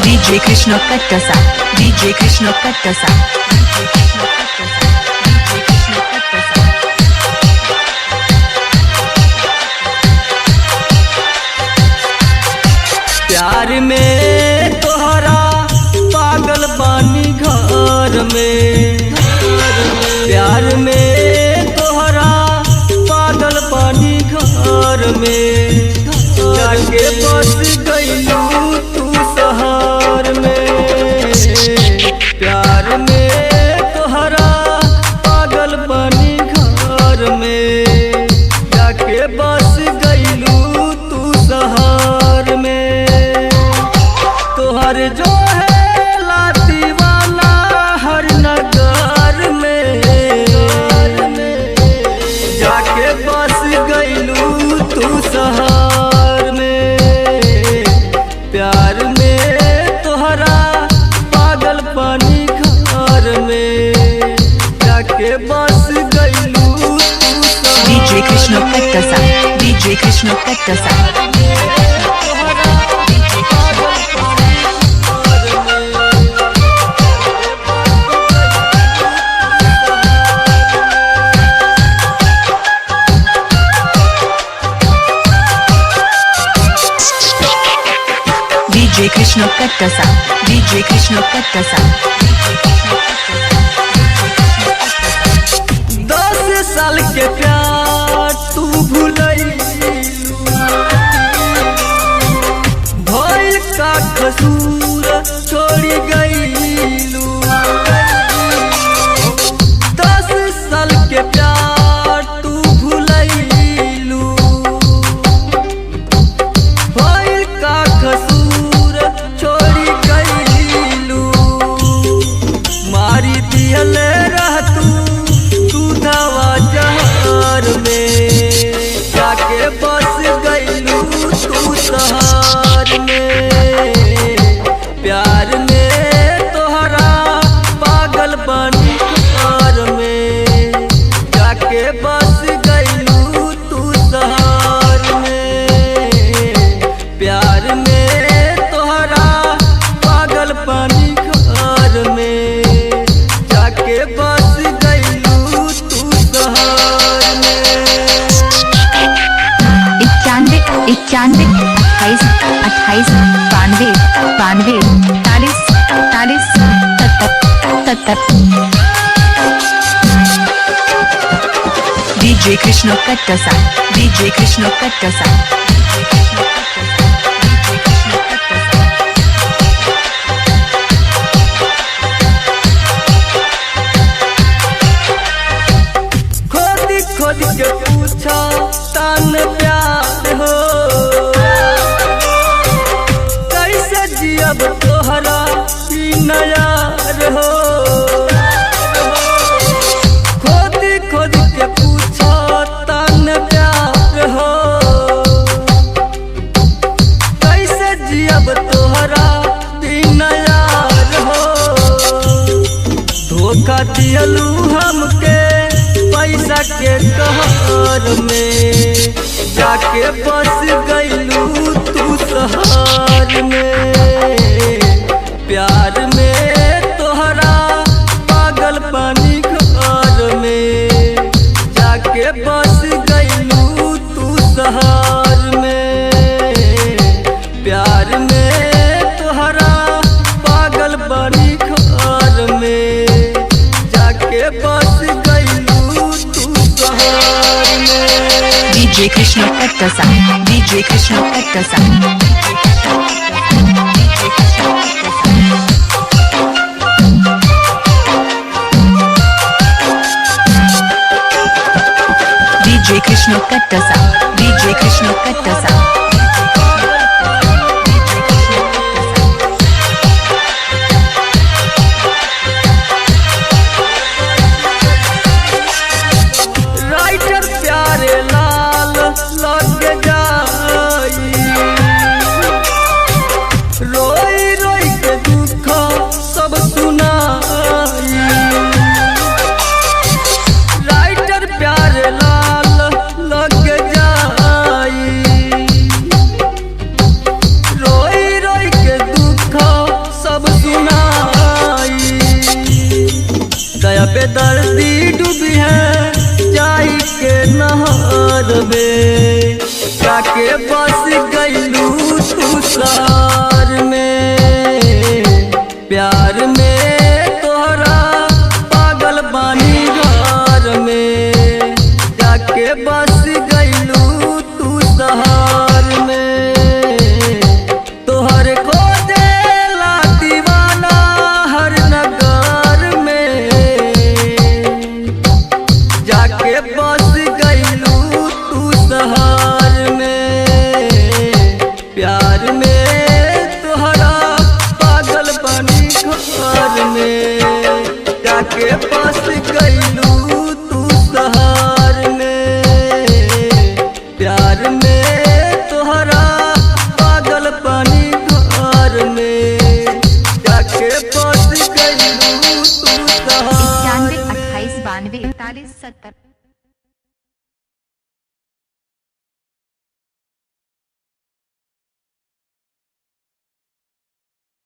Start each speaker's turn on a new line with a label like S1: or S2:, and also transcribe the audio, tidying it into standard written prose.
S1: DJ Krishna Kattasa, DJ Krishna Kattasa, DJ Krishna Kattasa, DJ Krishna Kattasa।
S2: प्यार में तोहरा पागल बानी घर में, प्यार में तोहरा पागल बानी घर में, जाके बस गइलू तू शहर में। प्यार में तोहरा पागल बानी घर में, जाके बस गइलू तू शहर में। तोहर जो है लातीवाना हर नगर में, जाके बस गइलू तू शहर में। प्यार में तोहरा पागल पानी घर में, जाके बस गइलू तू शहर।
S1: DJ Krishna Kattasa, DJ Krishna Kattasa। DJ Krishna Kattasa, DJ Krishna Kattasa।
S2: 10 साल के प्यार तू भूलैलू, भइल का कसूर छोड़ी गइलू। 10 साल के प्यार तू भूलैलू, भइल का कसूर छोड़ी गइलू। मारी दिहले रह तू दवा जहर में, जाके बस गइलू तू शहर में। प्यार में तोहरा पागल बनी घर में, जाके बस गइलू तू शहर में। प्यार में तोहरा पागल पानी घर में, जाके बस गइलू तू शहर में।
S1: 91 91 28 28 92 92 40 40 70 DJ Krishna Kattasa, DJ Krishna Kattasa।
S2: खोद खोद के पूछा तन प्यार हो, कैसे जियब तोहरा बिना यार हो। खोद खोद के पूछा तन प्यार हो, कैसे जियब तोहरा बिना यार हो। धोखा दियलू हमके पैसा के कहर में, जाके बस गइलू तू शहर में। प्यार में तोहरा पागल पानी घर में, जाके बस गइलू तू शहर में। प्यार में तोहरा पागल पानी घर में, जाके बस गइलू तू शहर में।
S1: DJ Krishna Kattasa, DJ Krishna Kattasa। DJ Krishna Kattasa, DJ Krishna Kattasa।
S2: Writer प्यारे लाल लग जाई, में जाके बस गईलू तू शहर में। प्यार में तोहरा पागल बानी घर में जाके बस गईलू तू शहर में। तोहर खोजेला दीवाना हर नगर में जाके बस गईलू तू शहर में। प्यार में तोहरा पागल बनी घर में जाके बस गईलू तू शहर में। प्यार में तोहरा पागल बनी घर में जाके बस गईलू तू शहर
S3: 91 28 92 41 70।